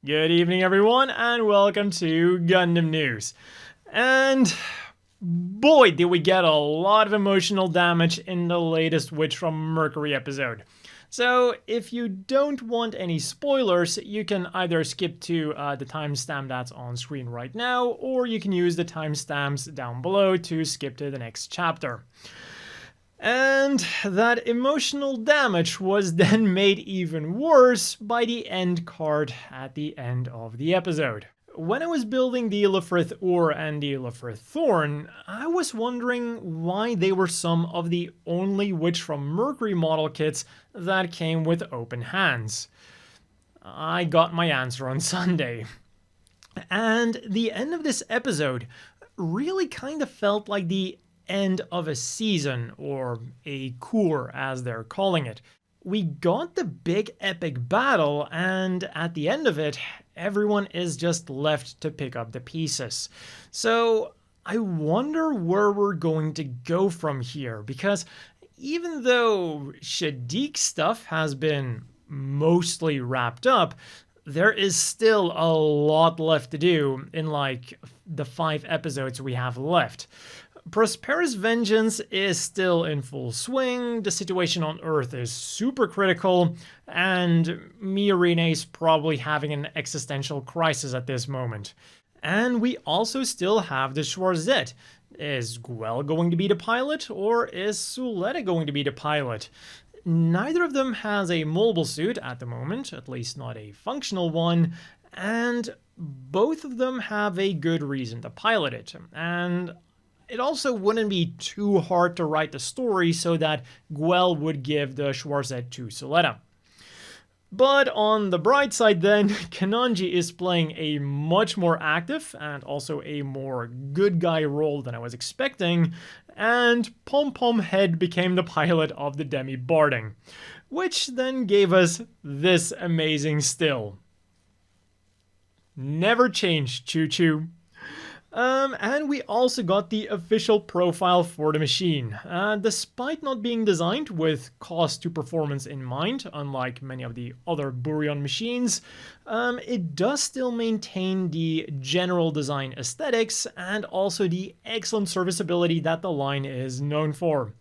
Good evening, everyone, and welcome to Gundam News. And boy, did we get a lot of emotional damage in the latest Witch from Mercury episode. So if you don't want any spoilers, you can either skip to the timestamp that's on screen right now, or you can use the timestamps down below to skip to the next chapter. And that emotional damage was then made even worse by the end card at the end of the episode. When I was building the Lefrith Ore and the Lefrith Thorn, I was wondering why they were some of the only Witch from Mercury model kits that came with open hands. I got my answer on Sunday. And the end of this episode really kind of felt like the end of a season, or a cour as they're calling it. We got the big epic battle, and at the end of it, everyone is just left to pick up the pieces. So I wonder where we're going to go from here, because even though Shadiq stuff has been mostly wrapped up, there is still a lot left to do in like the 5 episodes we have left. Prosperous Vengeance is still in full swing, the situation on Earth is super critical, and Miorine is probably having an existential crisis at this moment. And we also still have the Schwarzette. Is Guel going to be the pilot, or is Suletta going to be the pilot? Neither of them has a mobile suit at the moment, at least not a functional one, and both of them have a good reason to pilot it. And it also wouldn't be too hard to write the story so that Guel would give the Schwarzette to Suletta. But on the bright side then, Kanonji is playing a much more active and also a more good guy role than I was expecting, and Pom Pom Head became the pilot of the Demi-Barding, which then gave us this amazing still. Never change, Choo Choo. And we also got the official profile for the machine. Despite not being designed with cost to performance in mind, unlike many of the other Burion machines, it does still maintain the general design aesthetics and also the excellent serviceability that the line is known for.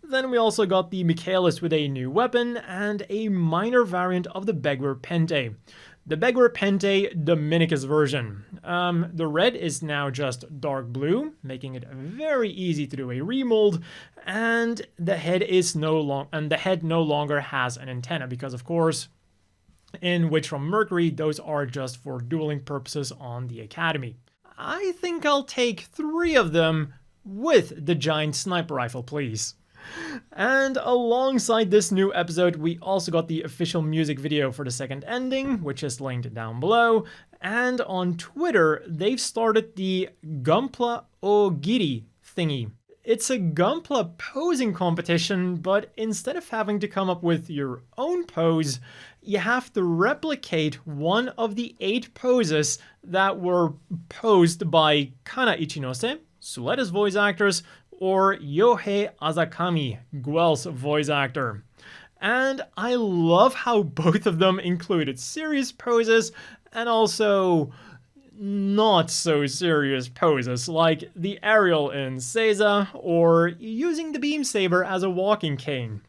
Then we also got the Michaelis with a new weapon and a minor variant of the Begwer Pente. The Begwer Pente Dominicus version. The red is now just dark blue, making it very easy to do a remold, and the head no longer has an antenna because, of course, in Witch from Mercury, those are just for dueling purposes on the Academy. I think I'll take 3 of them with the giant sniper rifle, please. And alongside this new episode, we also got the official music video for the second ending, which is linked down below. And on Twitter, they've started the Gunpla Oogiri thingy. It's a Gunpla posing competition, but instead of having to come up with your own pose, you have to replicate one of the 8 poses that were posed by Kana Ichinose, Suletta's voice actress, or Yohei Azakami, Guel's voice actor. And I love how both of them included serious poses and also not so serious poses, like the aerial in Seiza or using the beam saber as a walking cane.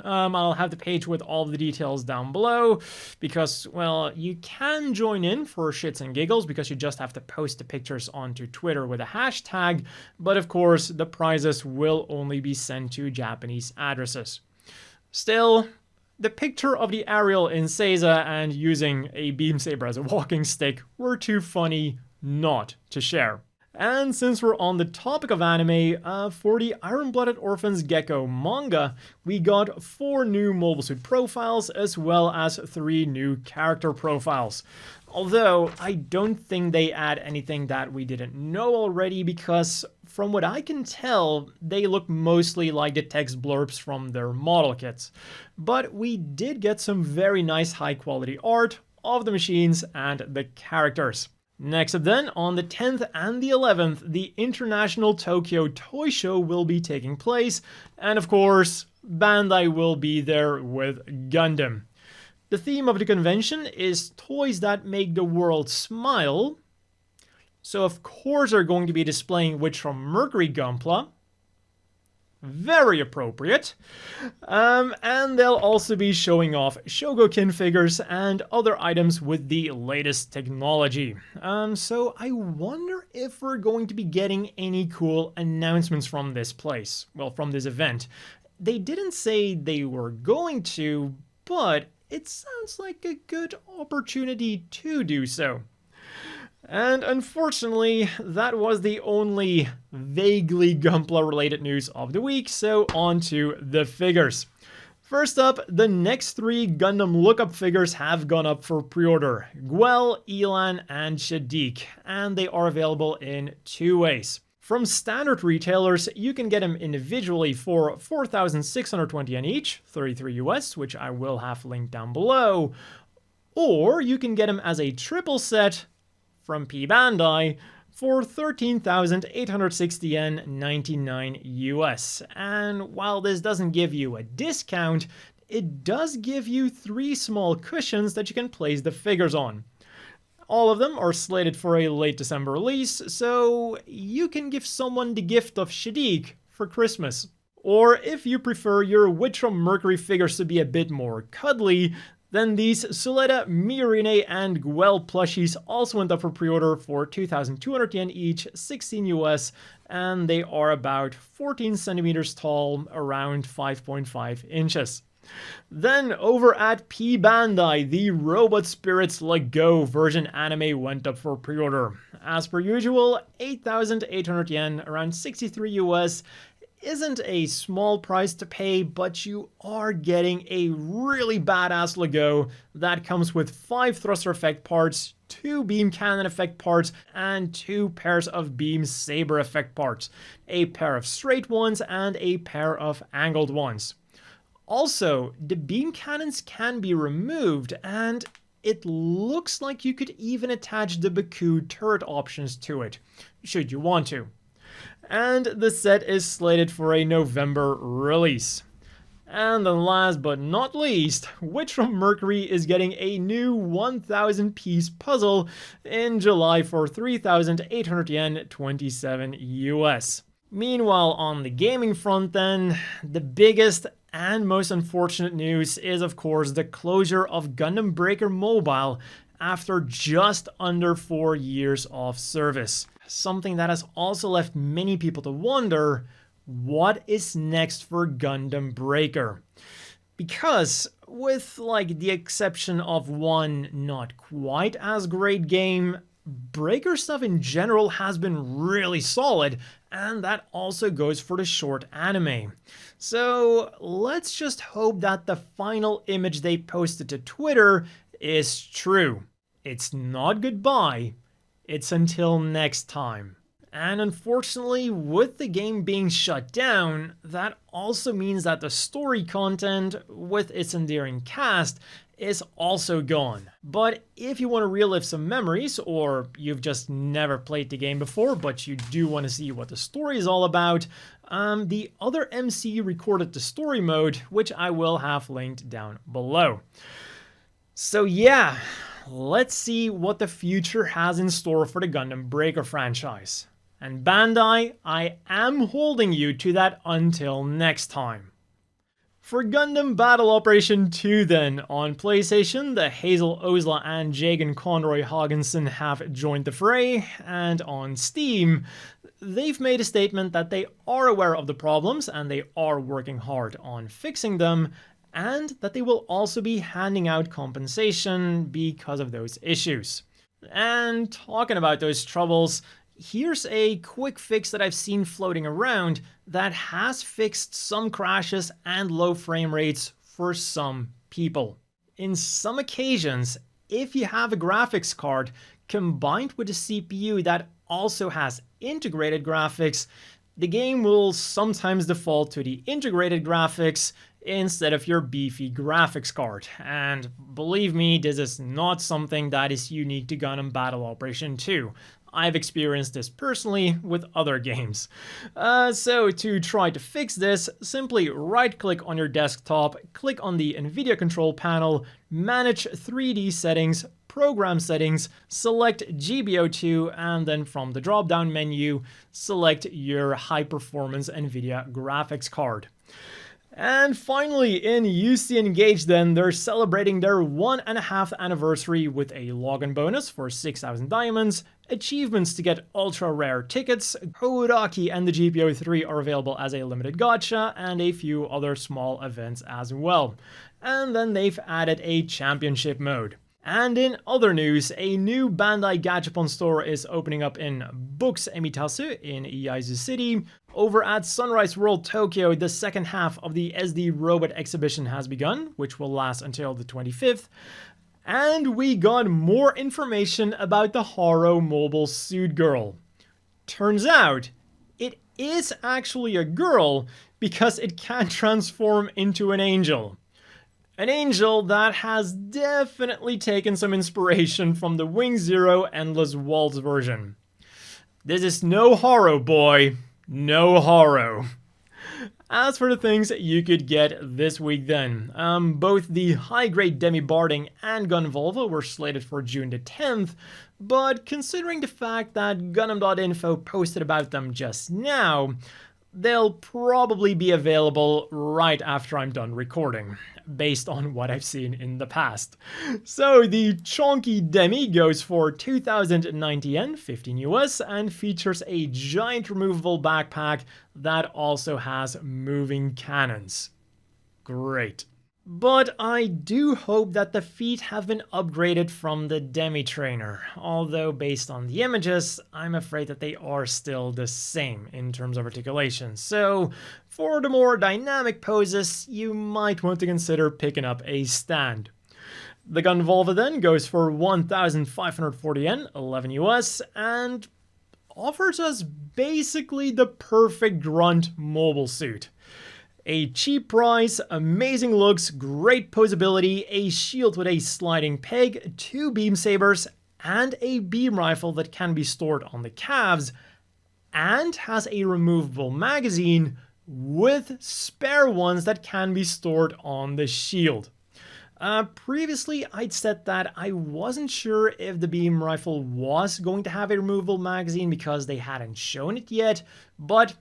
I'll have the page with all the details down below because, well, you can join in for shits and giggles because you just have to post the pictures onto Twitter with a hashtag, but of course the prizes will only be sent to Japanese addresses. Still, the picture of the aerial in Seiza and using a beam saber as a walking stick were too funny not to share. And since we're on the topic of anime, for the Iron-Blooded Orphans Gekko manga, we got 4 new mobile suit profiles as well as 3 new character profiles. Although, I don't think they add anything that we didn't know already because, from what I can tell, they look mostly like the text blurbs from their model kits. But we did get some very nice high-quality art of the machines and the characters. Next up then, on the 10th and the 11th, the International Tokyo Toy Show will be taking place, and of course, Bandai will be there with Gundam. The theme of the convention is toys that make the world smile. So of course they're going to be displaying Witch from Mercury Gunpla. Very appropriate. And they'll also be showing off Shogokin figures and other items with the latest technology. So I wonder if we're going to be getting any cool announcements from this place. Well, from this event. They didn't say they were going to, but it sounds like a good opportunity to do so. And unfortunately, that was the only vaguely Gunpla related news of the week, so on to the figures. First up, the next 3 Gundam Lookup figures have gone up for pre-order: Guel, Elan, and Shadiq, and they are available in 2 ways. From standard retailers, you can get them individually for 4,620 yen each, 33 US, which I will have linked down below, or you can get them as a triple set from P Bandai for 13,860 yen, 99 US. And while this doesn't give you a discount, it does give you 3 small cushions that you can place the figures on. All of them are slated for a late December release, so you can give someone the gift of Shadiq for Christmas. Or if you prefer your Witch from Mercury figures to be a bit more cuddly, then these Suleta, Miorine, and Guel plushies also went up for pre-order for 2,200 yen each, 16 US, and they are about 14 centimeters tall, around 5.5 inches. Then over at P Bandai, the Robot Spirits Lagowe version anime went up for pre-order. As per usual, 8,800 yen, around 63 US, isn't a small price to pay, but you are getting a really badass Lagowe that comes with 5 thruster effect parts, 2 beam cannon effect parts, and 2 pairs of beam saber effect parts, a pair of straight ones and a pair of angled ones. Also, the beam cannons can be removed, and it looks like you could even attach the Baku turret options to it, should you want to. And the set is slated for a November release. And then last but not least, Witch from Mercury is getting a new 1,000 piece puzzle in July for 3,800 yen, 27 US. Meanwhile, on the gaming front then, the biggest and most unfortunate news is of course the closure of Gundam Breaker Mobile after just under 4 years of service. Something that has also left many people to wonder, what is next for Gundam Breaker? Because with the exception of one not quite as great game, Breaker stuff in general has been really solid, and that also goes for the short anime. So let's just hope that the final image they posted to Twitter is true. It's not goodbye, it's until next time. And unfortunately, with the game being shut down, that also means that the story content, with its endearing cast, is also gone. But if you want to relive some memories, or you've just never played the game before, but you do want to see what the story is all about, the other MC recorded the story mode, which I will have linked down below. So yeah, let's see what the future has in store for the Gundam Breaker franchise. And Bandai, I am holding you to that until next time. For Gundam Battle Operation 2 then, on PlayStation, the Hazel Ozla and Jagan Conroy Haagensen have joined the fray, and on Steam, they've made a statement that they are aware of the problems and they are working hard on fixing them, and that they will also be handing out compensation because of those issues. And talking about those troubles, here's a quick fix that I've seen floating around that has fixed some crashes and low frame rates for some people. In some occasions, if you have a graphics card combined with a CPU that also has integrated graphics, the game will sometimes default to the integrated graphics instead of your beefy graphics card. And believe me, this is not something that is unique to Gundam Battle Operation 2. I've experienced this personally with other games. So to try to fix this, simply right-click on your desktop, click on the NVIDIA control panel, manage 3D settings, program settings, select GBO2, and then from the drop-down menu, select your high-performance NVIDIA graphics card. And finally, in UC Engage then, they're celebrating their 1.5 anniversary with a login bonus for 6,000 diamonds, achievements to get ultra rare tickets, Hodaki and the GBO3 are available as a limited gacha, and a few other small events as well. And then they've added a championship mode. And in other news, a new Bandai Gachapon Store is opening up in Books Emitasu in Iaizu City. Over at Sunrise World Tokyo, the second half of the SD Robot exhibition has begun, which will last until the 25th. And we got more information about the Haro mobile suit girl. Turns out, it is actually a girl because it can transform into an angel. An angel that has definitely taken some inspiration from the Wing Zero Endless Waltz version. This is no Haro, boy. No Haro. As for the things you could get this week then, both the high-grade Demi-Barding and Gund-Volva were slated for June the 10th, but considering the fact that Gundam.info posted about them just now, they'll probably be available right after I'm done recording, based on what I've seen in the past. So the chonky Demi goes for 2,090 yen, 15 US, and features a giant removable backpack that also has moving cannons. Great. But I do hope that the feet have been upgraded from the Demi trainer, although based on the images, I'm afraid that they are still the same in terms of articulation. So for the more dynamic poses, you might want to consider picking up a stand. The Gund-Volva then goes for 1,540 yen, 11 US, and offers us basically the perfect grunt mobile suit. A cheap price, amazing looks, great posability, a shield with a sliding peg, 2 beam sabers, and a beam rifle that can be stored on the calves, and has a removable magazine with spare ones that can be stored on the shield. Previously, I'd said that I wasn't sure if the beam rifle was going to have a removable magazine because they hadn't shown it yet, but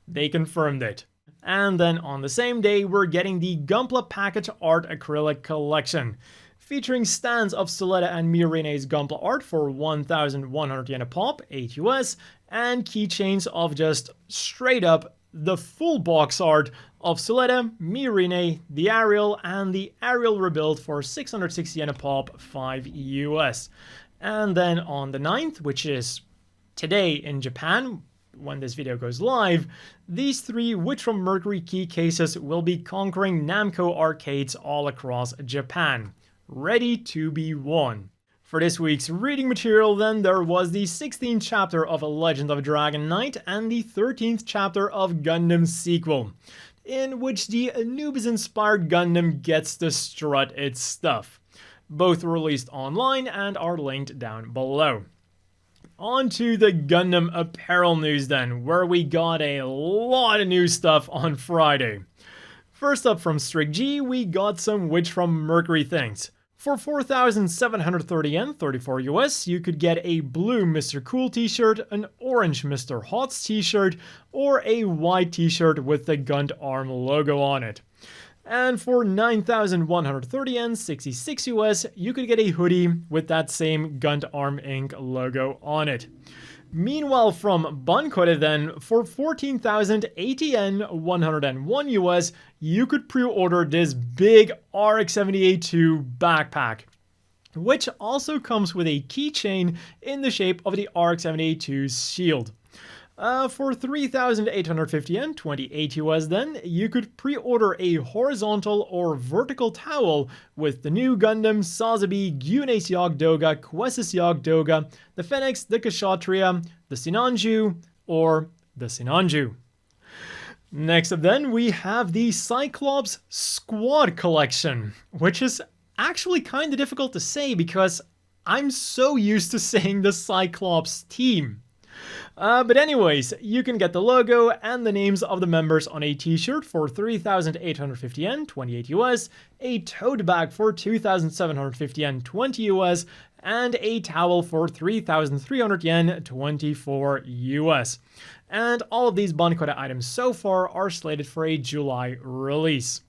they confirmed it. And then on the same day, we're getting the Gunpla Package Art Acrylic Collection, featuring stands of Suletta and Mirine's Gunpla art for 1,100 yen a pop, 8 US, and keychains of just straight up the full box art of Suletta, Mirine, the Ariel, and the Ariel Rebuild for 660 yen a pop, 5 US. And then on the 9th, which is today in Japan, when this video goes live, these 3 Witch from Mercury key cases will be conquering Namco arcades all across Japan, ready to be won. For this week's reading material then, there was the 16th chapter of Legend of Dragon Knight and the 13th chapter of Gundam Sequel, in which the Anubis-inspired Gundam gets to strut its stuff. Both were released online and are linked down below. On to the Gundam apparel news then, where we got a lot of new stuff on Friday. First up from Strict G, we got some Witch from Mercury things. For 4,730 yen, 34 US, you could get a blue Mr. Cool t-shirt, an orange Mr. Hots t-shirt, or a white t-shirt with the Gund Arm logo on it. And for 9,130 yen, 66 US, you could get a hoodie with that same Gund Arm Inc. logo on it. Meanwhile, from Bunkode then, for 14,080 yen, 101 US, you could pre-order this big RX-78-2 backpack, which also comes with a keychain in the shape of the RX-78-2's shield. For 3,850 yen, 28 US then, you could pre-order a horizontal or vertical towel with the new Gundam, Sazabi, Gyune's Yagdoga, Quess's Yagdoga, the Phoenix, the Kshatriya, the Sinanju, or the Sinanju. Next up then, we have the Cyclops Squad Collection, which is actually kind of difficult to say because I'm so used to saying the Cyclops team. But anyways, you can get the logo and the names of the members on a t-shirt for 3,850 yen, 28 US, a tote bag for 2,750 yen, 20 US, and a towel for 3,300 yen, 24 US. And all of these Bankoda items so far are slated for a July release.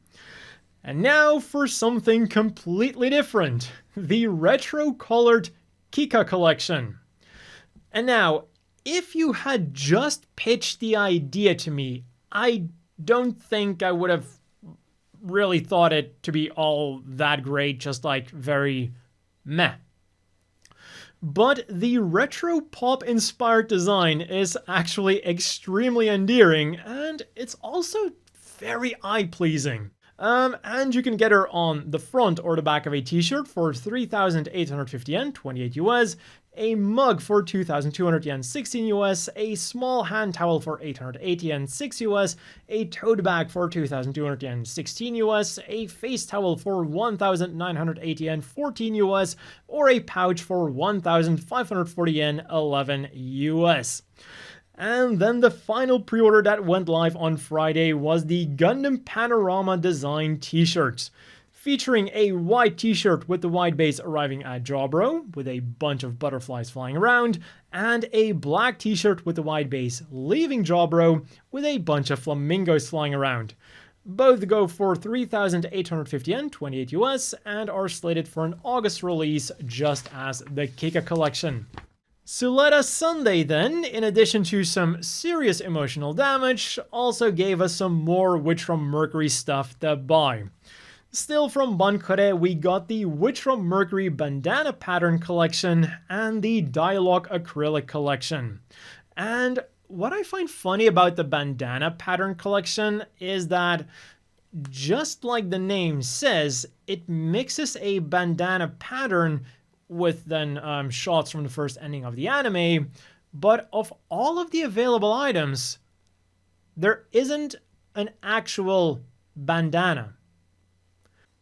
And now for something completely different, the retro-colored Kika collection. And now, if you had just pitched the idea to me, I don't think I would have really thought it to be all that great, just like very meh. But the retro pop inspired design is actually extremely endearing, and it's also very eye-pleasing. And you can get her on the front or the back of a t-shirt for 3,850 yen, 28 US, a mug for 2,200 yen, 16 US, a small hand towel for 880 yen, 6 US, a tote bag for 2,200 yen, 16 US, a face towel for 1,980 yen, 14 US, or a pouch for 1,540 yen, 11 US. And then the final pre-order that went live on Friday was the Gundam Panorama Design t-shirts, featuring a white t-shirt with the white base arriving at Jaburo, with a bunch of butterflies flying around, and a black t-shirt with the white base leaving Jaburo, with a bunch of flamingos flying around. Both go for 3,850 yen, 28 US, and are slated for an August release, just as the Kika collection. So let us Sunday then, in addition to some serious emotional damage, also gave us some more Witch from Mercury stuff to buy. Still from Bankore, we got the Witch from Mercury bandana pattern collection and the Dialogue acrylic collection. And what I find funny about the bandana pattern collection is that, just like the name says, it mixes a bandana pattern with then shots from the first ending of the anime, but of all of the available items, there isn't an actual bandana.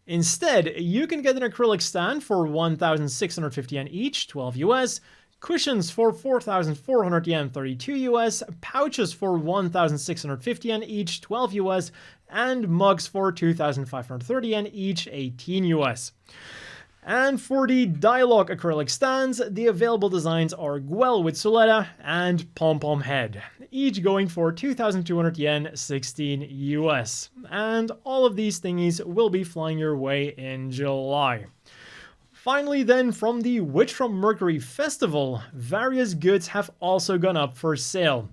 Instead, you can get an acrylic stand for 1,650 yen each, 12 US, cushions for 4,400 yen, 32 US, pouches for 1,650 yen each, 12 US, and mugs for 2,530 yen each, 18 US. And for the Dialogue acrylic stands, the available designs are Guel with Soletta and Pom Pom Head, each going for 2,200 yen, 16 US. And all of these thingies will be flying your way in July. Finally then, from the Witch from Mercury Festival, various goods have also gone up for sale.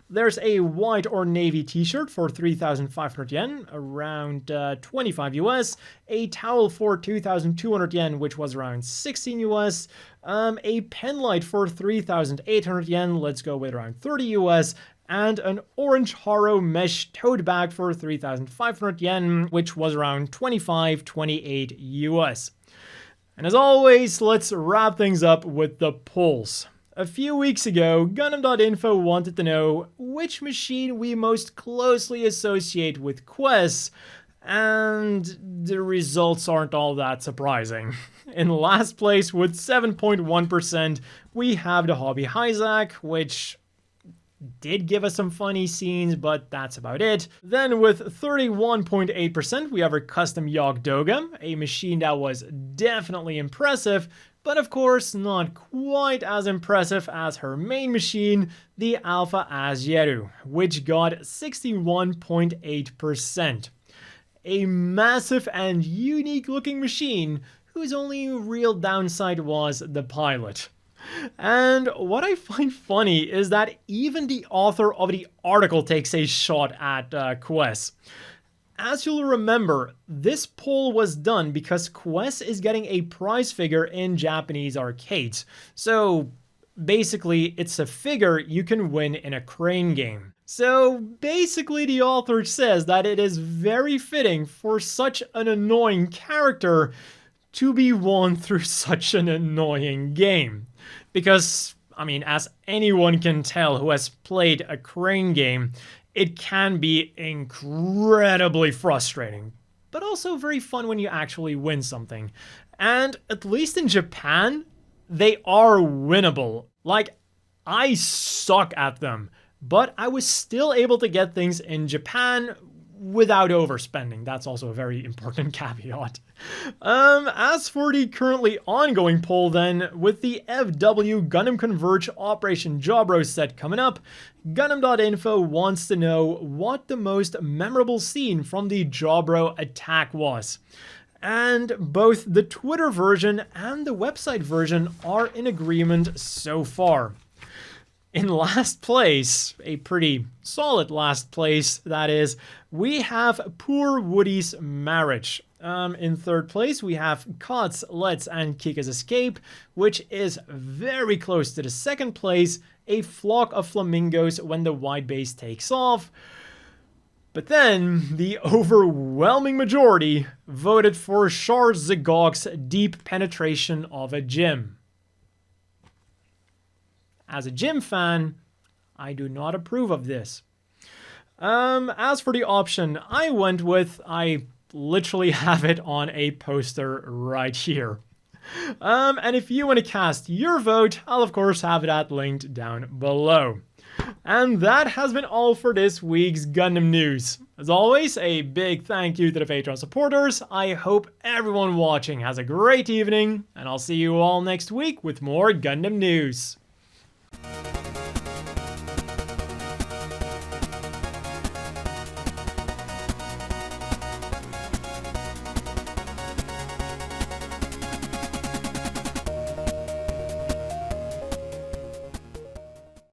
There's a white or navy t-shirt for 3,500 yen, around 25 US, a towel for 2,200 yen, which was around 16 US, a pen light for 3,800 yen, let's go with around 30 US, and an orange Haro mesh tote bag for 3,500 yen, which was around 25-28 US. And as always, let's wrap things up with the polls. A few weeks ago, Gundam.info wanted to know which machine we most closely associate with Quess, and the results aren't all that surprising. In last place with 7.1%, we have the Hobby Hyzak, which did give us some funny scenes, but that's about it. Then with 31.8%, we have our custom Yog Doga, a machine that was definitely impressive, but of course not quite as impressive as her main machine, the Alpha Asieru, which got 61.8%. A massive and unique looking machine whose only real downside was the pilot. And what I find funny is that even the author of the article takes a shot at Quess. As you'll remember, this poll was done because Quess is getting a prize figure in Japanese arcades. So basically, it's a figure you can win in a crane game. So basically, the author says that it is very fitting for such an annoying character to be won through such an annoying game. Because, I mean, as anyone can tell who has played a crane game, it can be incredibly frustrating, but also very fun when you actually win something. And at least in Japan, they are winnable. Like, I suck at them, but I was still able to get things in Japan without overspending. That's also a very important caveat. As for the currently ongoing poll then, with the FW Gundam Converge Operation Jaburo set coming up, Gundam.info wants to know what the most memorable scene from the Jaburo attack was. And both the Twitter version and the website version are in agreement so far. In last place, a pretty solid last place, that is, we have Poor Woody's Marriage. In third place, we have Cots, Let's, and Kika's Escape, which is very close to the second place, A Flock of Flamingos When the White Base Takes Off. But then, the overwhelming majority voted for Charles Zagog's Deep Penetration of a Gym. As a gym fan, I do not approve of this. As for the option I went with, I literally have it on a poster right here. And if you want to cast your vote, I'll of course have that linked down below. And that has been all for this week's Gundam news. As always, a big thank you to the Patreon supporters. I hope everyone watching has a great evening, and I'll see you all next week with more Gundam news.